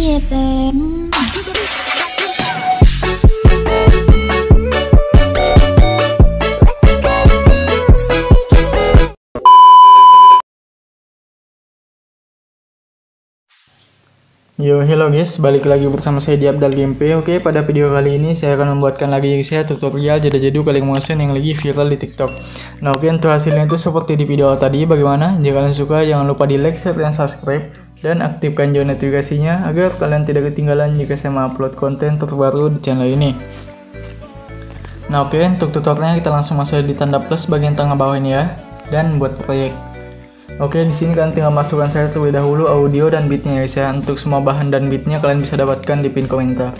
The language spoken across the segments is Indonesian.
Siete. Yo, hello guys, balik lagi bersama saya di Abdal Gameplay. Oke, pada video kali ini saya akan membuatkan lagi saya tutorial jadul calling motion yang lagi viral di TikTok. Nah, oke, untuk hasilnya itu seperti di video tadi. Bagaimana? Jika kalian suka, jangan lupa di like, share, dan subscribe, dan aktifkan juga notifikasinya agar kalian tidak ketinggalan jika saya upload konten terbaru di channel ini. Nah, oke, untuk tutorialnya kita langsung masuk di tanda plus bagian tengah bawah ini ya, dan buat proyek. Oke, di sini kalian tinggal masukkan saya terlebih dahulu audio dan beatnya guys ya. Untuk semua bahan dan beatnya kalian bisa dapatkan di pin komentar.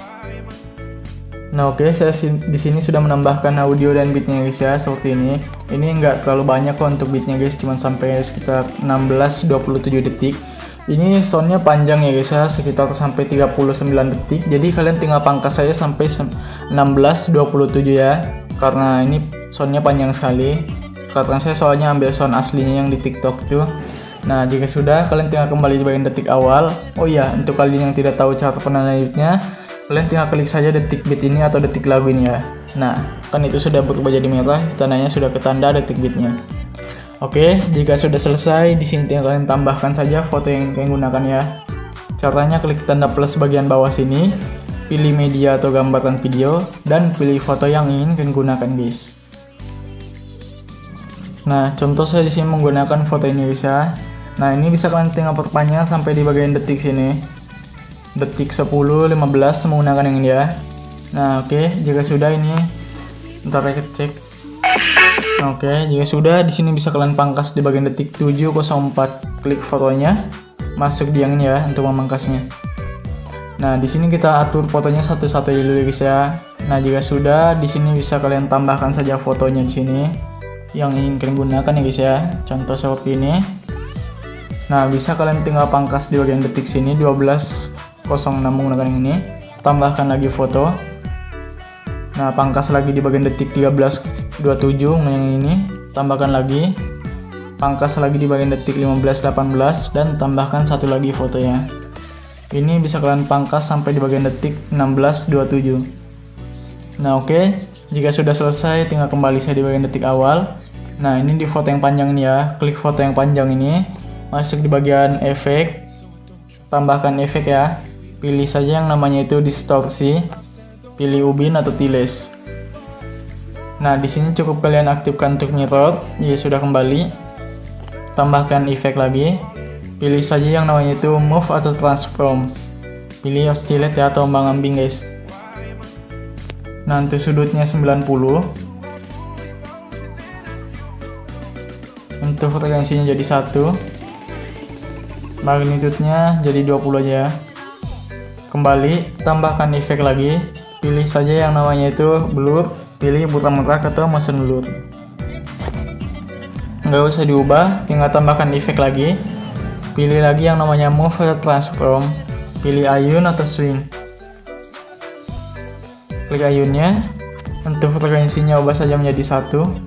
Nah, oke, saya di sini sudah menambahkan audio dan beatnya guys ya, seperti ini. Ini enggak terlalu banyak kok untuk beatnya guys, cuma sampai sekitar 16-27 detik. Ini soundnya panjang ya guys ya, sekitar sampai 39 detik. Jadi kalian tinggal pangkas saya sampai 16-27 ya, karena ini soundnya panjang sekali. Karena saya soalnya ambil sound aslinya yang di TikTok tuh. Nah, jika sudah, kalian tinggal kembali di bagian detik awal. Oh iya, untuk kalian yang tidak tahu cara penandanya, kalian tinggal klik saja detik beat ini atau detik lagu ini ya. Nah, kan itu sudah berubah jadi merah, tandanya sudah ke tanda detik beatnya. Oke, jika sudah selesai, di sini tinggal kalian tambahkan saja foto yang kalian gunakan ya. Caranya klik tanda plus bagian bawah sini, pilih media atau gambaran video, dan pilih foto yang ingin kalian gunakan guys. Nah, contoh saya di sini menggunakan foto ini guys ya. Nah, ini bisa kalian tinggal perpanjang sampai di bagian detik sini. Detik 10, 15 menggunakan yang ini ya. Nah, oke, jika sudah ini ntar saya cek. Nah, oke, jika sudah di sini bisa kalian pangkas di bagian detik 7:04. Klik fotonya, masuk di yang ini ya untuk memangkasnya. Nah, di sini kita atur fotonya satu-satu dulu guys ya. Nah, jika sudah di sini bisa kalian tambahkan saja fotonya di sini yang ingin kalian gunakan ya guys ya, contoh seperti ini. Nah, bisa kalian tinggal pangkas di bagian detik sini 12:06 menggunakan yang ini, tambahkan lagi foto. Nah, pangkas lagi di bagian detik 13:27 menggunakan yang ini, tambahkan lagi, pangkas lagi di bagian detik 15:18 dan tambahkan satu lagi fotonya. Ini bisa kalian pangkas sampai di bagian detik 16:27. Nah, oke, jika sudah selesai tinggal kembali saya di bagian detik awal. Nah, ini di foto yang panjang ini ya, klik foto yang panjang ini, masuk di bagian efek, tambahkan efek ya, pilih saja yang namanya itu distorsi, pilih ubin atau tiles. Nah, di sini cukup kalian aktifkan untuk mirror. Ya, sudah kembali, tambahkan efek lagi, pilih saja yang namanya itu move atau transform, pilih oscillate ya atau ombang-ambing guys. Nah, untuk sudutnya 90, untuk frekuensinya jadi 1, magnitudenya jadi 20 aja. Kembali, tambahkan efek lagi, pilih saja yang namanya itu blur, pilih buram merak atau motion blur. Nggak usah diubah, tinggal tambahkan efek lagi, pilih lagi yang namanya move atau transform, pilih ayun atau swing. Klik ayunnya, untuk frekuensinya ubah saja menjadi 1,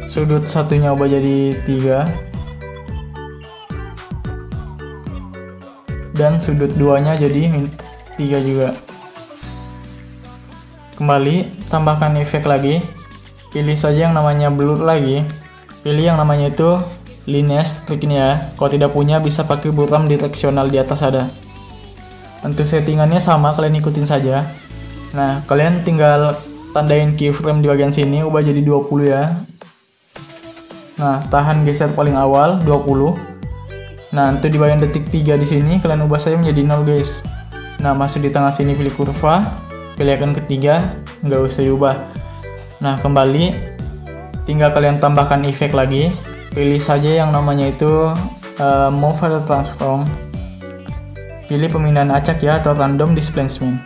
sudut satunya ubah jadi 3, dan sudut 2 nya jadi 3 juga. Kembali, tambahkan efek lagi, pilih saja yang namanya blur lagi, pilih yang namanya itu lineage, klik ini ya. Kalau tidak punya bisa pakai buram direksional, di atas ada. Untuk settingannya sama, kalian ikutin saja. Nah, kalian tinggal tandain keyframe di bagian sini, ubah jadi 20 ya. Nah, tahan geser paling awal 20. Nah, untuk di bagian detik 3 di sini kalian ubah saya menjadi 0 guys. Nah, masuk di tengah sini pilih kurva, pilih icon ketiga, nggak usah diubah. Nah, kembali, tinggal kalian tambahkan efek lagi, pilih saja yang namanya itu move atau transform, pilih pemindahan acak ya atau random displacement.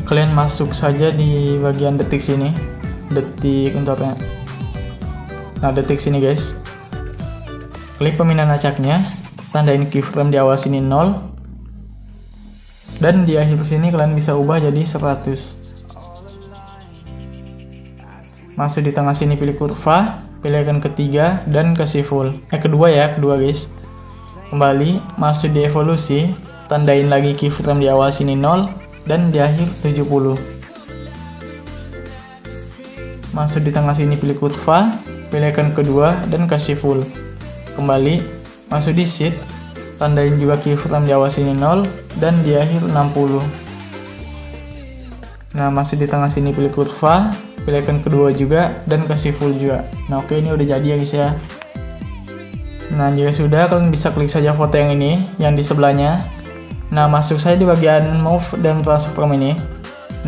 Kalian masuk saja di bagian detik sini, detik entarnya. Nah, detik sini guys, klik pemindahan acaknya, tandain keyframe di awal sini 0, dan di akhir sini kalian bisa ubah jadi 100. Masuk di tengah sini pilih kurva, pilih icon ketiga dan kasih full. Kedua guys. Kembali, masuk di evolusi, tandain lagi keyframe di awal sini 0 dan di akhir 70. Masuk di tengah sini pilih kurva, pilih icon kedua dan kasih full. Kembali, masuk di sheet, tandain juga keyframe di awal sini 0 dan di akhir 60. Nah, masuk di tengah sini pilih kurva, pilih icon kedua juga dan kasih full juga. Nah, oke, ini udah jadi ya guys ya. Nah, jika sudah, kalian bisa klik saja foto yang ini, yang di sebelahnya. Nah, masuk saya di bagian move dan transform ini.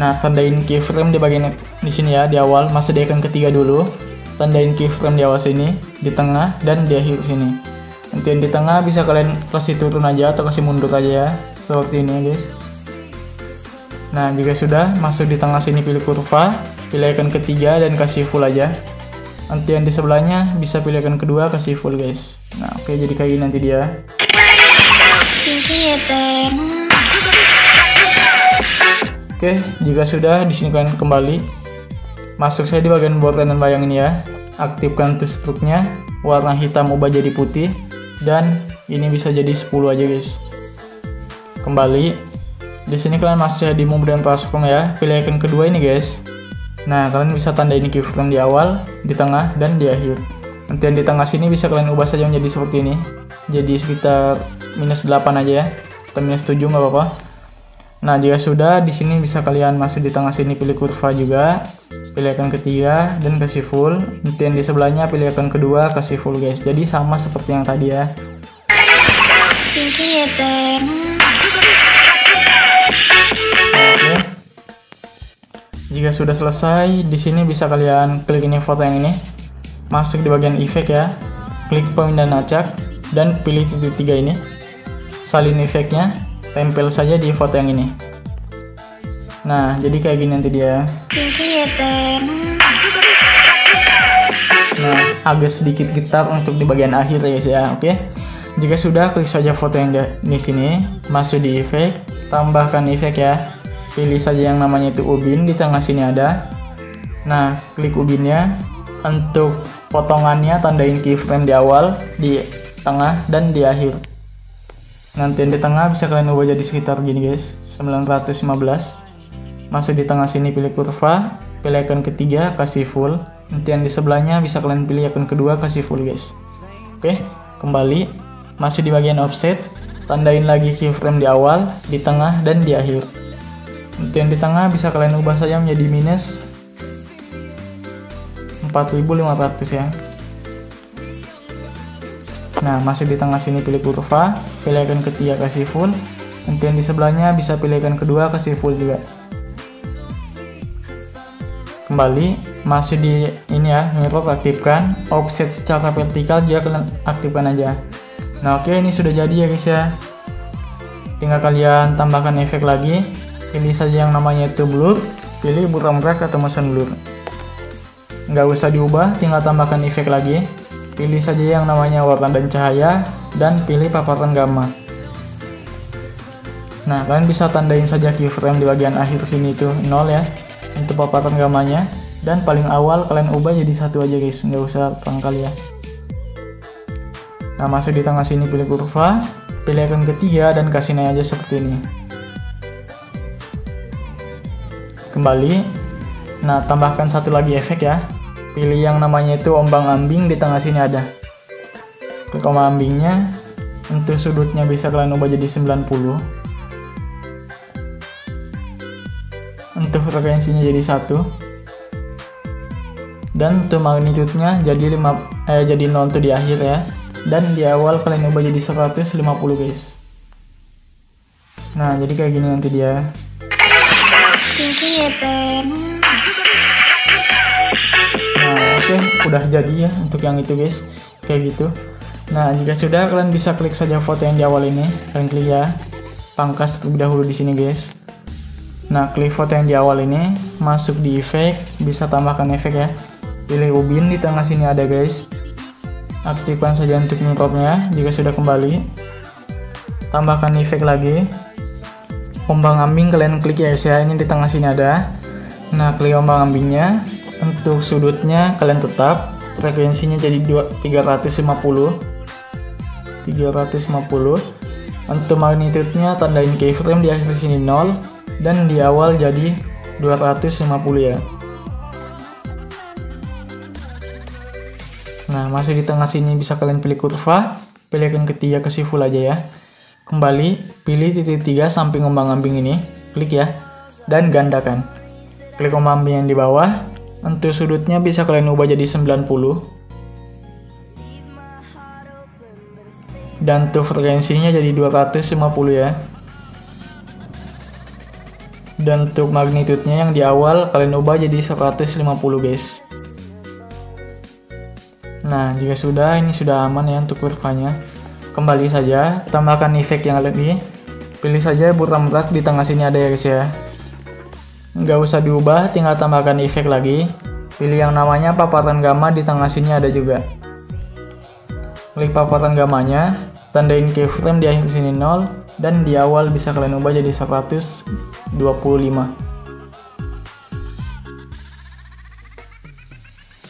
Nah, tandain keyframe di bagian di sini ya, di awal. Masuk di icon ketiga dulu. Tandain keyframe di awal sini, di tengah dan di akhir sini. Nanti yang di tengah bisa kalian kasih turun aja atau kasih mundur aja ya, seperti ini guys. Nah, jika sudah, masuk di tengah sini pilih kurva, pilih icon ketiga dan kasih full aja. Nanti yang di sebelahnya bisa pilih icon kedua, kasih full guys. Nah, oke, jadi kayak gini nanti dia. Oke, jika sudah, di sini kalian kembali. Masuk saya di bagian border dan bayang ini ya. Aktifkan tool struknya, warna hitam ubah jadi putih, dan ini bisa jadi 10 aja guys. Kembali. Di sini kalian masuk ya di move dan transform ya. Pilih icon kedua ini guys. Nah, kalian bisa tanda ini keyframe di awal, di tengah, dan di akhir. Nanti yang di tengah sini bisa kalian ubah saja menjadi seperti ini. Jadi sekitar -8 aja ya. Atau -7 nggak apa-apa. Nah, jika sudah, di sini bisa kalian masuk di tengah sini pilih kurva juga. Pilih icon ketiga dan kasih full. Nanti yang di sebelahnya pilih icon kedua, kasih full guys. Jadi sama seperti yang tadi ya. Oke. Jika sudah selesai, di sini bisa kalian klik ini foto yang ini. Masuk di bagian efek ya. Klik pemindahan acak dan pilih titik 3 ini. Salin efeknya, tempel saja di foto yang ini. Nah, jadi kayak gini nanti dia. Nah, agak sedikit getar untuk di bagian akhir ya guys ya. Oke. Jika sudah, klik saja foto yang di sini, masuk di efek, tambahkan efek ya. Pilih saja yang namanya itu ubin, di tengah sini ada. Nah, klik ubinnya. Untuk potongannya tandain keyframe di awal, di tengah, dan di akhir. Nanti yang di tengah bisa kalian ubah jadi sekitar gini guys, 915. Masuk di tengah sini pilih kurva, pilih icon ketiga, kasih full. Nanti yang di sebelahnya bisa kalian pilih icon kedua, kasih full guys. Oke, kembali. Masuk di bagian offset, tandain lagi keyframe di awal, di tengah, dan di akhir. Nanti yang di tengah bisa kalian ubah saja menjadi minus 4500 ya. Nah, masuk di tengah sini pilih kurva, pilih icon ketiga, kasih full. Nanti yang di sebelahnya bisa pilih icon kedua, kasih full juga. Kembali, masih di ini ya, mirror aktifkan, offset secara vertikal juga kalian aktifkan aja. Nah, oke, ini sudah jadi ya guys ya. Tinggal kalian tambahkan efek lagi, pilih saja yang namanya itu blur, pilih buram drag atau motion blur. Nggak usah diubah, tinggal tambahkan efek lagi, pilih saja yang namanya warna dan cahaya, dan pilih paparan gamma. Nah, kalian bisa tandain saja keyframe di bagian akhir sini itu 0 ya, untuk paparan gamanya, dan paling awal kalian ubah jadi 1 aja guys, nggak usah pangkal ya. Nah, masuk di tengah sini pilih kurva, pilih icon ketiga dan kasih naik aja seperti ini. Kembali. Nah, tambahkan satu lagi efek ya. Pilih yang namanya itu ombang-ambing, di tengah sini ada. Klik ombang-ambingnya. Untuk sudutnya bisa kalian ubah jadi 90. Untuk frekuensinya jadi 1. Dan untuk magnitudenya jadi 0 tuh di akhir ya. Dan di awal kalian ubah jadi 150 guys. Nah, jadi kayak gini nanti dia. Nah, oke, udah jadi ya untuk yang itu guys, kayak gitu. Nah, jika sudah, kalian bisa klik saja foto yang di awal ini, kalian klik ya, pangkas terlebih dahulu di sini guys. Nah, klik foto yang di awal ini, masuk di efek, bisa tambahkan efek ya. Pilih ubin, di tengah sini ada guys. Aktifkan saja untuk mirrornya. Jika sudah kembali, tambahkan efek lagi. Ombang-ambing kalian klik ya guys ya, ini di tengah sini ada. Nah, klik ombang-ambingnya. Untuk sudutnya kalian tetap, frekuensinya jadi 350. Untuk magnitude-nya tandain keyframe di akhir sini 0 dan di awal jadi 250 ya. Nah, masih di tengah sini bisa kalian pilih kurva, pilihkan ketiga kasih full aja ya. Kembali pilih titik 3 samping ombang-ambing ini, klik ya, dan gandakan. Klik ombang-ambing yang di bawah. Untuk sudutnya bisa kalian ubah jadi 90. Dan untuk frekuensinya jadi 250 ya. Dan untuk magnitude-nya yang di awal kalian ubah jadi 150 guys. Nah, jika sudah, ini sudah aman ya untuk kurvanya. Kembali saja, tambahkan efek yang lebih. Pilih saja buram rak di tengah sini ada ya guys ya. Nggak usah diubah, tinggal tambahkan efek lagi. Pilih yang namanya paparan gamma, di tengah sini ada juga. Klik paparan gammanya, tandain keyframe di akhir sini 0 dan di awal bisa kalian ubah jadi 125.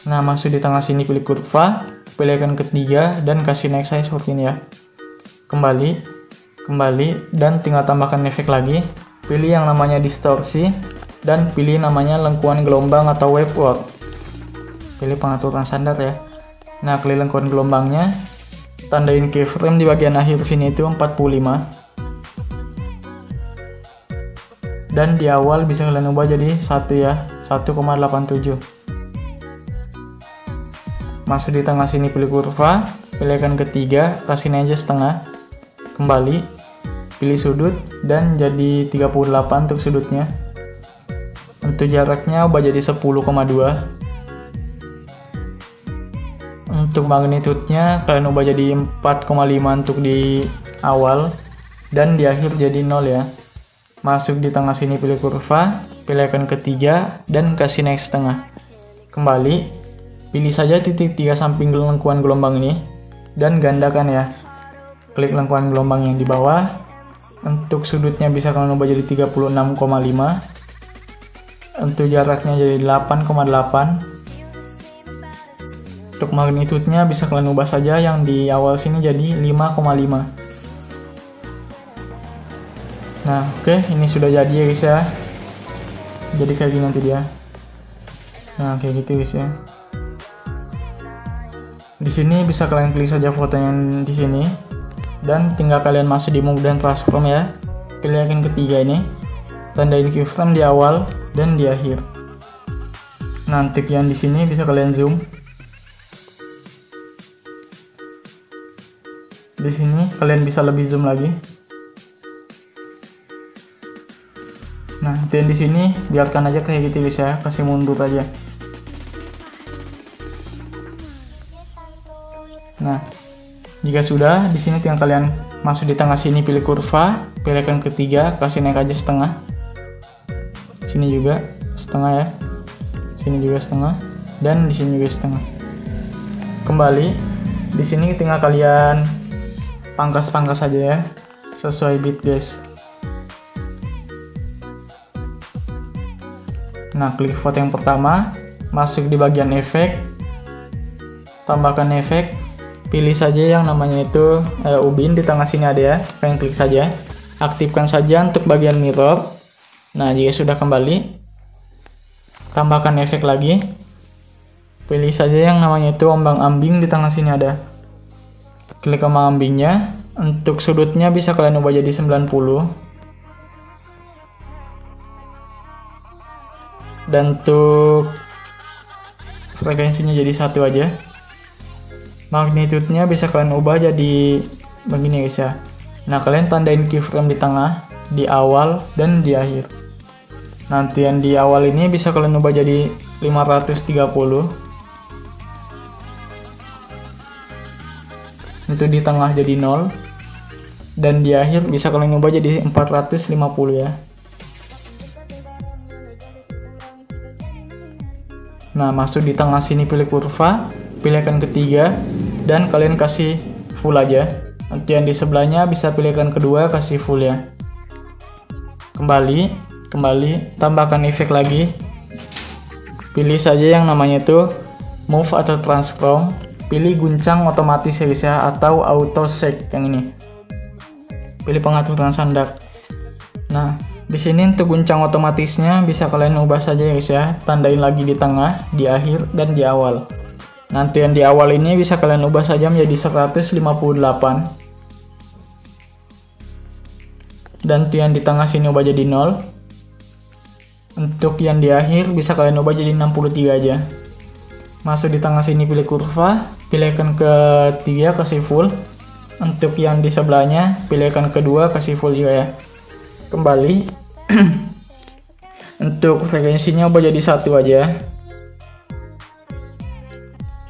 Nah, masuk di tengah sini pilih kurva, pilihkan ketiga dan kasih next size seperti ini ya. Kembali dan tinggal tambahkan efek lagi. Pilih yang namanya distorsi dan pilih namanya lengkuan gelombang atau waveword. Pilih pengaturan standar ya. Nah, klik lengkuan gelombangnya. Tandain keyframe di bagian akhir sini itu 45. Dan di awal bisa kalian ubah jadi 1 ya, 1,87. Masuk di tengah sini pilih kurva, pilihkan ketiga, kasih aja setengah. Kembali, pilih sudut dan jadi 38 untuk sudutnya. Untuk jaraknya ubah jadi 10,2. Untuk magnitude-nya kalian ubah jadi 4,5 untuk di awal dan di akhir jadi 0 ya. Masuk di tengah sini pilih kurva, pilihkan ketiga dan kasih next setengah. Kembali, pilih saja titik 3 samping lengkuan gelombang ini dan gandakan ya. Klik lengkuan gelombang yang di bawah. Untuk sudutnya bisa kalian ubah jadi 36,5. Untuk jaraknya jadi 8,8. Untuk magnitude-nya bisa kalian ubah saja yang di awal sini jadi 5,5. Nah, oke, ini sudah jadi ya guys ya. Jadi kayak gini nanti dia. Nah, kayak gitu guys ya. Di sini bisa kalian klik saja foto yang di sini dan tinggal kalian masuk di move dan transform ya. Pilih yang ketiga ini. Tandain keyframe di awal dan di akhir. Nah, untuk yang di sini bisa kalian zoom. Di sini kalian bisa lebih zoom lagi. Nah, dan di sini biarkan aja kayak gitu guys ya, kasih mundur aja. Nah, jika sudah, di sini tinggal kalian masuk di tengah sini pilih kurva, pilihkan ketiga, kasih naik aja setengah. Sini juga setengah ya. Sini juga setengah dan di sini juga setengah. Kembali, di sini tinggal kalian pangkas-pangkas saja ya, sesuai beat guys. Nah, klik foto yang pertama, masuk di bagian efek, tambahkan efek, pilih saja yang namanya itu ubin, di tengah sini ada ya, kalian klik saja, aktifkan saja untuk bagian mirror. Nah, jika sudah kembali, tambahkan efek lagi, pilih saja yang namanya itu ombang-ambing, di tengah sini ada. Klik ombang-ambingnya, untuk sudutnya bisa kalian ubah jadi 90. Dan untuk frekuensinya jadi 1 aja. Magnitude-nya bisa kalian ubah jadi begini guys ya. Nah, kalian tandain keyframe di tengah, di awal, dan di akhir. Nanti yang di awal ini bisa kalian ubah jadi 530. Itu di tengah jadi 0 dan di akhir bisa kalian ubah jadi 450 ya. Nah, masuk di tengah sini pilih kurva, pilihkan ketiga dan kalian kasih full aja. Nanti yang di sebelahnya bisa pilihkan kedua, kasih full ya. Kembali, tambahkan efek lagi. Pilih saja yang namanya itu move atau transform, pilih guncang otomatis ya guys ya, atau auto shake yang ini. Pilih pengaturan standar. Nah, di sini untuk guncang otomatisnya bisa kalian ubah saja ya guys ya. Tandain lagi di tengah, di akhir, dan di awal. Nanti yang di awal ini bisa kalian ubah saja menjadi 158. Dan yang di tengah sini ubah jadi 0. Untuk yang di akhir bisa kalian ubah jadi 63 aja. Masuk di tengah sini pilih kurva, pilihkan ketiga kasih full. Untuk yang di sebelahnya pilihkan kedua kasih full juga ya. Kembali. Untuk frekuensinya ubah jadi 1 aja.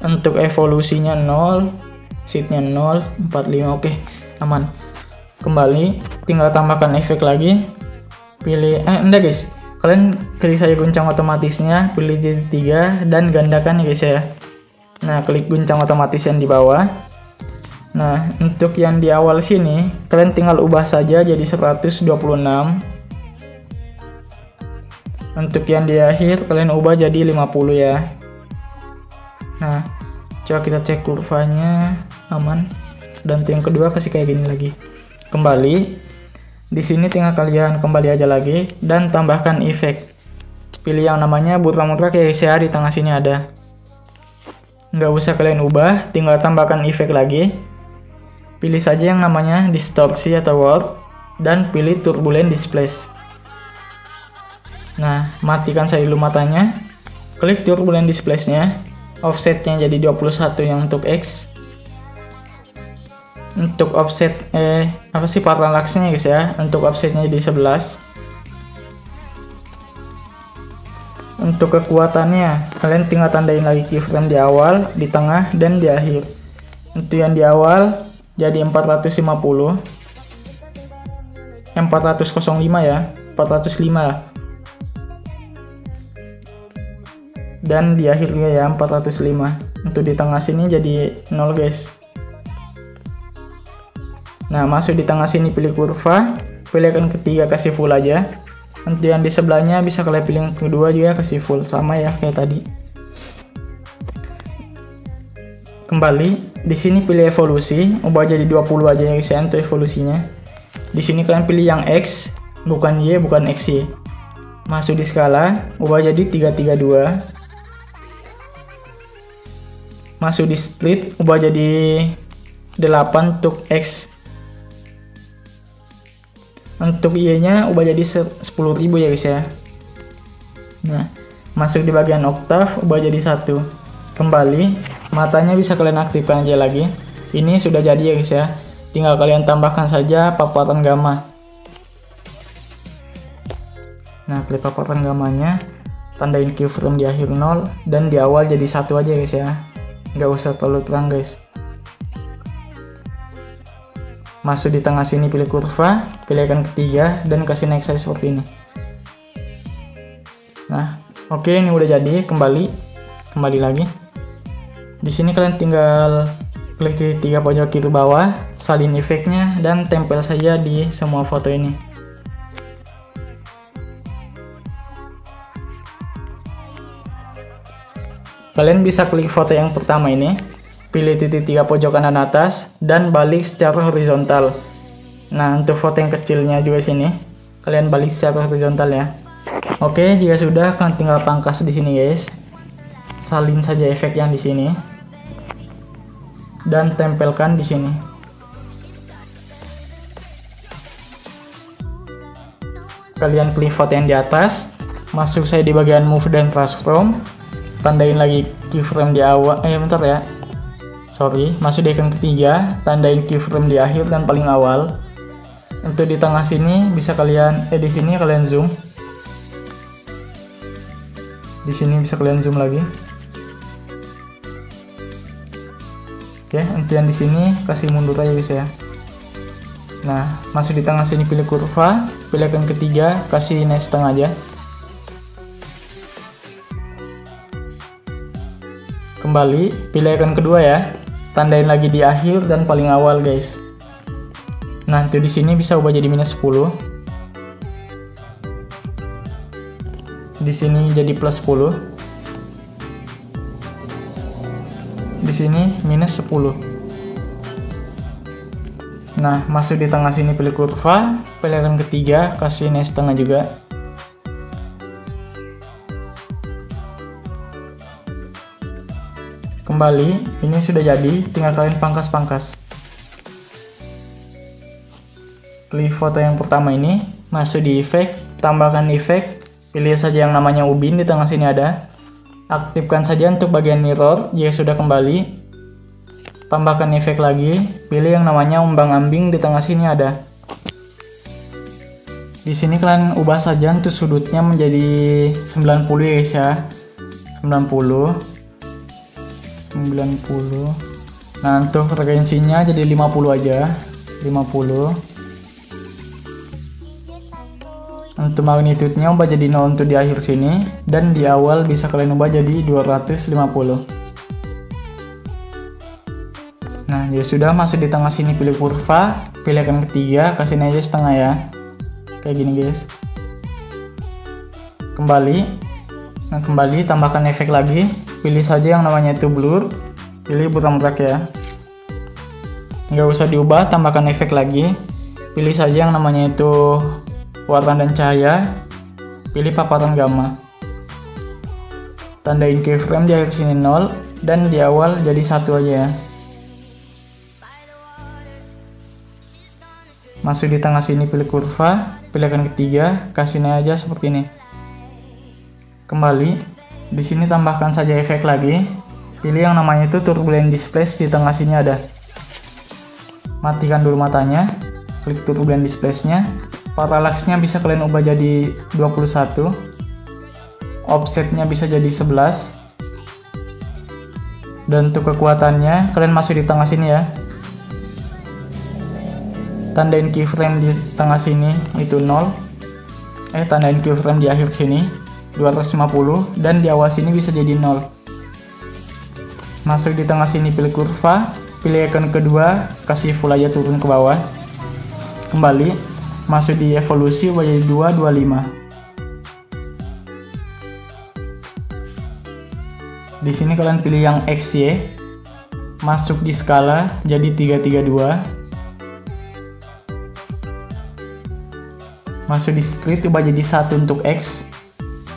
Untuk evolusinya 0, seatnya 0, 45, oke, aman. Kembali, tinggal tambahkan efek lagi. Pilih, enggak guys, kalian klik saja guncang otomatisnya, pilih titik 3 dan gandakan ya guys ya. Nah, klik guncang otomatis yang di bawah. Nah, untuk yang di awal sini, kalian tinggal ubah saja jadi 126. Untuk yang di akhir, kalian ubah jadi 50 ya. Nah, coba kita cek kurvanya, aman. Dan yang kedua kasih kayak gini lagi. Kembali, di sini tinggal kalian kembali aja lagi dan tambahkan efek. Pilih yang namanya muter-muter kayak saya di tengah sini ada. Nggak usah kalian ubah, tinggal tambahkan efek lagi. Pilih saja yang namanya distorsi atau warp dan pilih turbulent displace. Nah, matikan saja dulu matanya. Klik turbulent displace-nya. Offsetnya jadi 21 yang untuk X. Untuk offset parallax-nya guys ya. Untuk offsetnya jadi 11. Untuk kekuatannya, kalian tinggal tandain lagi keyframe di awal, di tengah, dan di akhir. Untuk yang di awal jadi 450. 405 ya. 405. Dan di akhirnya ya 405. Untuk di tengah sini jadi 0 guys. Nah, masuk di tengah sini pilih kurva, pilihkan ketiga kasih full aja. Untuk yang di sebelahnya bisa kalian pilih yang kedua juga kasih full, sama ya kayak tadi. Kembali, di sini pilih evolusi, ubah jadi 20 aja ya guys ya untuk evolusinya. Di sini kalian pilih yang X, bukan Y, bukan XY. Masuk di skala, ubah jadi 332. Masuk di split, ubah jadi 8 untuk X. Untuk Y-nya ubah jadi 10.000 ya guys ya. Nah, masuk di bagian oktav, ubah jadi 1. Kembali, matanya bisa kalian aktifkan aja lagi. Ini sudah jadi ya guys ya. Tinggal kalian tambahkan saja paparan gamma. Nah, klik paparan gammanya, tandain keyframe di akhir 0 dan di awal jadi 1 aja guys ya. Nggak usah terlalu terang guys. Masuk di tengah sini pilih kurva, pilihkan ketiga dan kasih naik size seperti ini. Nah, oke, ini udah jadi. Kembali lagi. Di sini kalian tinggal klik di 3 pojok kiri bawah, salin efeknya dan tempel saja di semua foto ini. Kalian bisa klik foto yang pertama ini, pilih titik 3 pojok kanan atas dan balik secara horizontal. Nah, untuk foto yang kecilnya juga sini, kalian balik secara horizontal ya. Oke, jika sudah, kalian tinggal pangkas di sini guys. Salin saja efek yang di sini dan tempelkan di sini. Kalian pilih foto yang di atas, masuk saya di bagian move dan transform. Tandain lagi keyframe di awal, bentar ya. Sorry, masuk di icon ketiga, tandain keyframe di akhir dan paling awal. Untuk di tengah sini bisa kalian di sini kalian zoom. Di sini bisa kalian zoom lagi. Oke, untuk yang di sini kasih mundur aja guys ya. Nah, masuk di tengah sini pilih kurva, pilih icon ketiga, kasih naik setengah aja. Kembali, pilih icon kedua ya. Tandain lagi di akhir dan paling awal guys. Nah, itu di sini bisa ubah jadi minus 10. Di sini jadi plus 10. di sini minus 10. Nah, masuk di tengah sini pilih kurva, pilihan ketiga, kasih naik setengah juga. Kembali, ini sudah jadi, tinggal kalian pangkas-pangkas. Klik foto yang pertama ini, masuk di efek, tambahkan efek, pilih saja yang namanya ubin di tengah sini ada. Aktifkan saja untuk bagian mirror jika sudah kembali. Tambahkan efek lagi, pilih yang namanya umbang-ambing di tengah sini ada. Di sini kalian ubah saja untuk sudutnya menjadi 90 ya guys ya. 90. Nah, untuk frekuensinya jadi 50 aja. 50. Untuk magnitudenya ubah jadi 0 untuk di akhir sini, dan di awal bisa kalian ubah jadi 250. Nah, ya sudah, masuk di tengah sini pilih kurva, pilihan ketiga, kasih aja setengah ya. Kayak gini guys. Kembali. Nah, kembali tambahkan efek lagi, pilih saja yang namanya itu blur, pilih buram track ya. Nggak usah diubah, tambahkan efek lagi, pilih saja yang namanya itu warna dan cahaya, pilih paparan gamma. Tandain keyframe di akhir sini 0 dan di awal jadi 1 aja ya. Masuk di tengah sini pilih kurva, pilihan ketiga, kasih aja seperti ini. Kembali, di sini tambahkan saja efek lagi, pilih yang namanya itu turbulent displace di tengah sini ada. Matikan dulu matanya, klik turbulent displace-nya. Parallax-nya bisa kalian ubah jadi 21, offset-nya bisa jadi 11, dan untuk kekuatannya kalian masuk di tengah sini ya. Tandain keyframe di tengah sini itu 0, tandain keyframe di akhir sini 250, dan di awal sini bisa jadi 0. Masuk di tengah sini pilih kurva, pilih icon kedua, kasih full aja turun ke bawah. Kembali, masuk di evolusi ubah jadi 225. Di sini kalian pilih yang XY, masuk di skala jadi 332. Masuk di street ubah jadi 1 untuk X,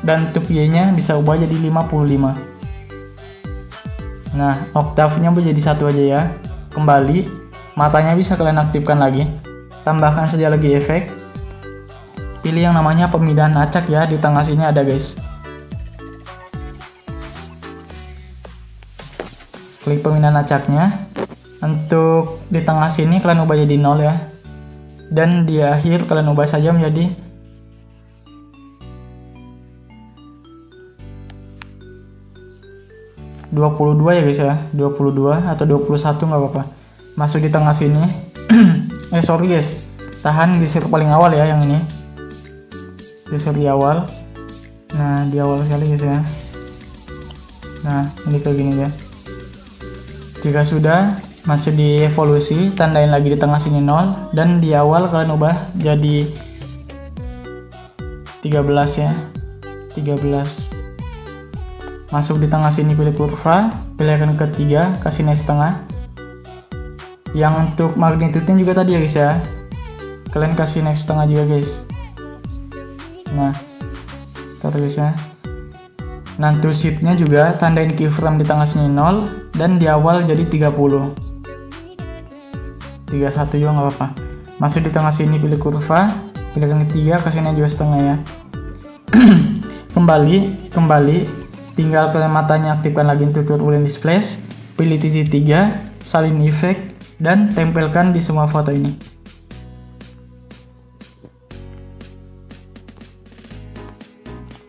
dan untuk Y nya bisa ubah jadi 55. Nah, oktavnya ubah jadi 1 aja ya. Kembali, matanya bisa kalian aktifkan lagi, tambahkan saja lagi efek, pilih yang namanya pemindahan acak ya, di tengah sini ada guys. Klik pemindahan acaknya, untuk di tengah sini kalian ubah jadi 0 ya. Dan di akhir kalian ubah saja menjadi 22 ya guys ya, 22 atau 21 nggak apa-apa. Masuk di tengah sini. Sorry guys, tahan di seri paling awal ya yang ini. Di seri awal. Nah, di awal sekali guys ya. Nah, ini kayak gini ya. Jika sudah, masuk di evolusi, tandain lagi di tengah sini 0, dan di awal kalian ubah jadi 13 ya. 13. Masuk di tengah sini pilih kurva, pilihan ketiga, kasih naik setengah. Yang untuk magnitudenya juga tadi ya guys ya, kalian kasih naik setengah juga guys. Nah, taruh guys ya. Nah, untuk shiftnya juga tandain keyframe di tengah sini 0, dan di awal jadi 30. 31 juga nggak apa-apa. Masuk di tengah sini pilih kurva, pilihan ketiga, kasih naik juga setengah ya. Kembali, tinggal kalian matanya aktifkan lagi untuk turbulent displace, pilih titik 3, salin efek, dan tempelkan di semua foto ini.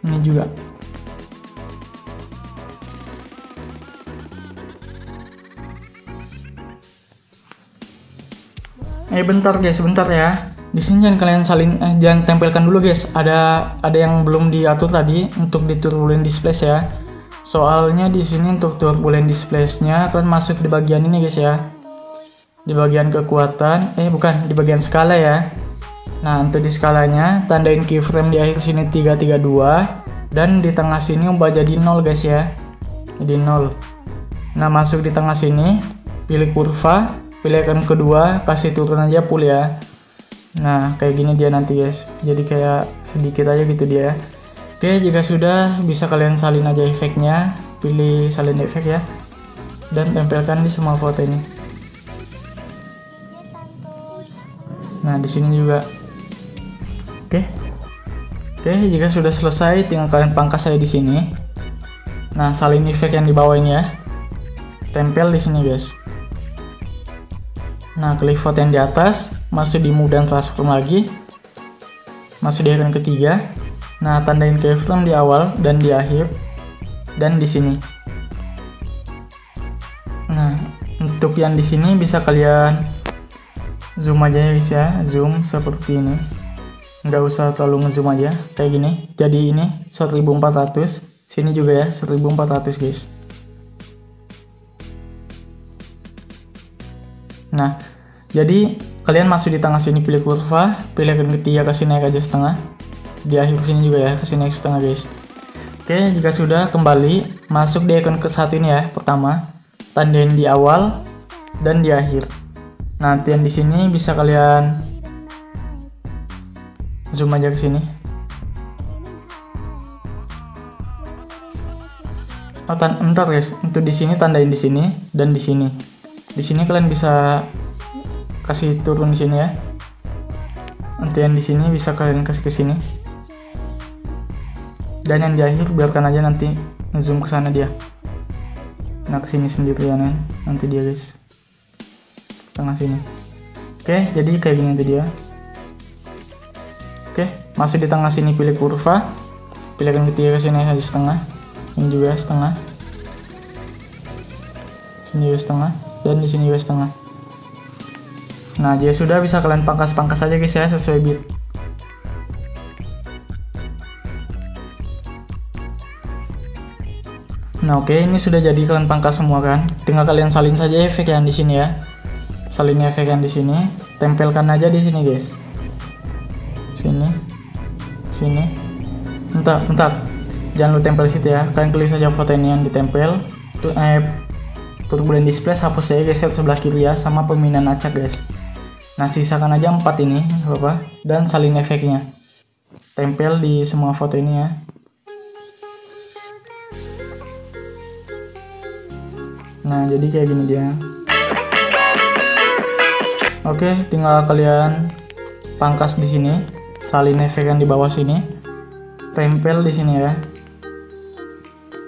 Ini juga. Bentar guys, bentar ya. Di sini jangan kalian jangan tempelkan dulu guys. Ada yang belum diatur tadi untuk di turbulent displace ya. Soalnya di sini untuk turbulent displace-nya kalian masuk di bagian ini guys ya. Di bagian kekuatan, bukan, di bagian skala ya. Nah, untuk di skalanya tandain keyframe di akhir sini 332, dan di tengah sini ubah jadi 0 guys ya. Jadi 0. Nah, masuk di tengah sini, pilih kurva, pilih icon kedua, kasih turun aja full ya. Nah, kayak gini dia nanti guys. Jadi kayak sedikit aja gitu dia. Oke, jika sudah, bisa kalian salin aja efeknya. Pilih salin efek ya. Dan tempelkan di semua foto ini. Nah, di sini juga. Oke, jika sudah selesai, tinggal kalian pangkas saya di sini. Nah, salin efek yang di bawah ini ya. Tempel di sini guys. Nah, klik foto yang di atas, masuk di move dan transform lagi. Masuk di icon ketiga. Nah, tandain keyframe di awal dan di akhir. Dan di sini. Nah, untuk yang di sini bisa kalian zoom aja ya guys ya. Zoom seperti ini. Nggak usah terlalu ngezoom aja, kayak gini. Jadi ini 1400. Sini juga ya 1400 guys. Nah, jadi kalian masuk di tengah sini, pilih kurva, pilih icon ketiga, kasih naik aja setengah. Di akhir sini juga ya, kasih naik setengah guys. Oke, jika sudah, kembali masuk di icon ke satu ini ya. Pertama, tandain di awal dan di akhir. Nanti yang di sini bisa kalian zoom aja ke sini. Oh, bentar guys, untuk di sini tandain di sini dan di sini. Di sini kalian bisa kasih turun di sini ya. Nanti yang di sini bisa kalian kasih ke sini. Dan yang di akhir biarkan aja nanti zoom ke sana dia. Nah, ke sini sendirian ya. Nanti dia guys. Tengah sini. Oke, jadi kayak gini nanti dia. Oke, masuk di tengah sini, pilih kurva. Pilih icon ketiga, ke sini aja setengah. Ini juga setengah. Sini juga setengah. Dan di sini juga setengah. Nah, jika sudah, bisa kalian pangkas-pangkas aja guys ya, sesuai bit. Nah, oke, ini sudah jadi, kalian pangkas semua kan. Tinggal kalian salin saja efek yang di sini ya. Salin efek yang di sini, tempelkan aja di sini guys. Sini. Sini. Bentar. Jangan lu tempel situ ya. Kalian klik saja foto ini yang ditempel. Turbulent display hapus saya geser sebelah kiri ya, sama pemindahan acak guys. Nah, sisakan aja 4 ini apa, dan salin efeknya. Tempel di semua foto ini ya. Nah, jadi kayak gini dia. Oke, tinggal kalian pangkas di sini, salin efek yang di bawah sini. Tempel di sini ya.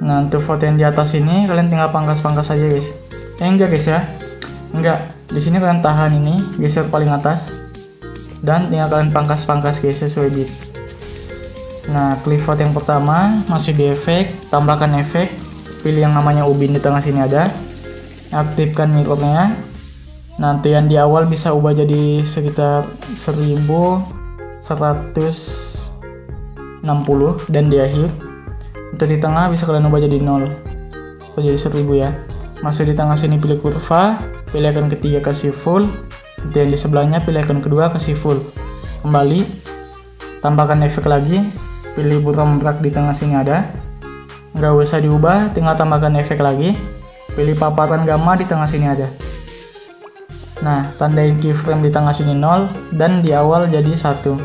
Nah, untuk foto yang di atas ini kalian tinggal pangkas-pangkas aja guys. Enggak guys ya. Enggak. Di sini kalian tahan ini, geser paling atas. Dan tinggal kalian pangkas-pangkas guys sesuai bit. Nah, klik foto yang pertama, masuk di efek, tambahkan efek, pilih yang namanya ubin di tengah sini ada. Aktifkan mirrornya. Nanti yang di awal bisa ubah jadi sekitar 1160 dan di akhir. Untuk di tengah bisa kalian ubah jadi 0 atau jadi 1000 ya. Masuk di tengah sini, pilih kurva, pilih icon ketiga, kasih full. Dan di sebelahnya pilih icon kedua, kasih full. Kembali, tambahkan efek lagi, pilih buram berak di tengah sini ada. Nggak usah diubah, tinggal tambahkan efek lagi, pilih paparan gamma di tengah sini ada. Nah, tandain keyframe di tengah sini 0 dan di awal jadi 1.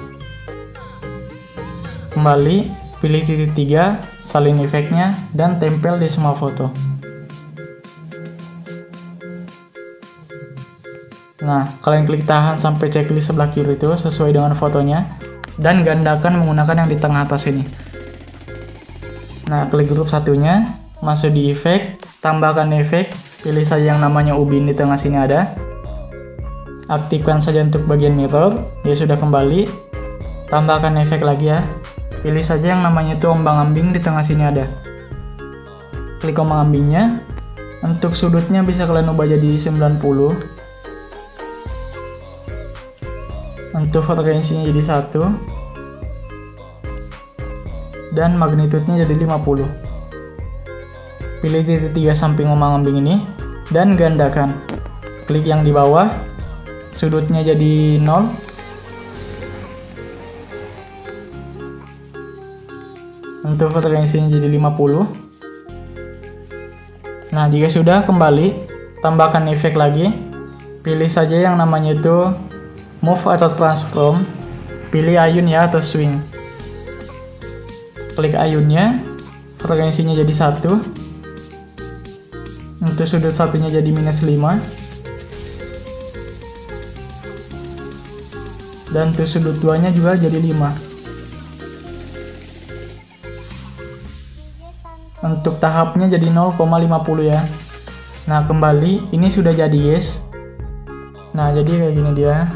Kembali, pilih titik 3, salin efeknya, dan tempel di semua foto. Nah, kalian klik tahan sampai checklist sebelah kiri itu sesuai dengan fotonya, dan gandakan menggunakan yang di tengah atas ini. Nah, klik grup satunya, masuk di efek, tambahkan efek, pilih saja yang namanya ubin di tengah sini ada. Aktifkan saja untuk bagian mirror, ya sudah kembali. Tambahkan efek lagi ya. Pilih saja yang namanya itu ombang-ambing di tengah sini ada. Klik ombang-ambingnya. Untuk sudutnya bisa kalian ubah jadi 90. Untuk frekuensinya jadi 1. Dan magnitudenya jadi 50. Pilih titik 3 samping ombang-ambing ini dan gandakan. Klik yang di bawah, sudutnya jadi 0. Untuk frekuensinya jadi 50. Nah, jika sudah, kembali tambahkan efek lagi. Pilih saja yang namanya itu move atau transform. Pilih ayun ya atau swing. Klik ayunnya, frekuensinya jadi 1. Untuk sudut satunya jadi -5. Dan untuk sudut 2-nya juga jadi 5. Untuk tahapnya jadi 0,50 ya. Nah, kembali, ini sudah jadi guys. Nah, jadi kayak gini dia.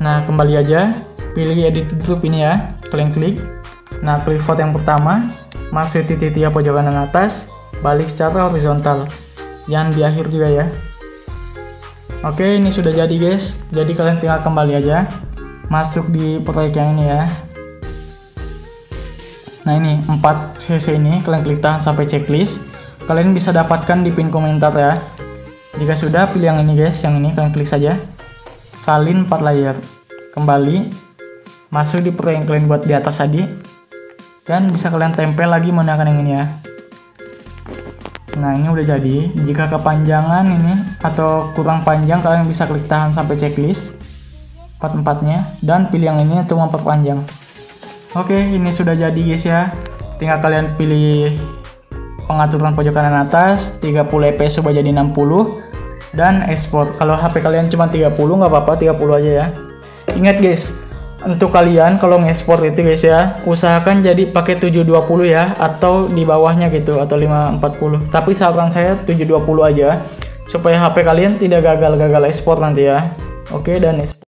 Nah, kembali aja, pilih edit group ini ya, kalian klik. Nah, klik vote yang pertama, masuk titik 3 pojok kanan atas, balik secara horizontal. Yang di akhir juga ya. Oke, ini sudah jadi guys. Jadi kalian tinggal kembali aja, masuk di proyek yang ini ya. Nah, ini 4 cc ini, kalian klik tahan sampai checklist. Kalian bisa dapatkan di pin komentar ya. Jika sudah, pilih yang ini guys, yang ini kalian klik saja. Salin 4 layer. Kembali, masuk di proyek yang kalian buat di atas tadi. Dan bisa kalian tempel lagi menggunakan yang ini ya. Nah, ini udah jadi. Jika kepanjangan ini atau kurang panjang, kalian bisa klik tahan sampai checklist. 4-4-nya. Dan pilih yang ini untuk memperpanjang. Oke, ini sudah jadi guys ya. Tinggal kalian pilih pengaturan pojok kanan atas, 30 fps coba jadi 60. Dan export. Kalau HP kalian cuma 30 nggak apa-apa, 30 aja ya. Ingat guys, untuk kalian kalau ngekspor itu guys ya, usahakan jadi pakai 720 ya, atau di bawahnya gitu, atau 540. Tapi saran saya 720 aja, supaya HP kalian tidak gagal ekspor nanti ya. Oke, dan ekspor.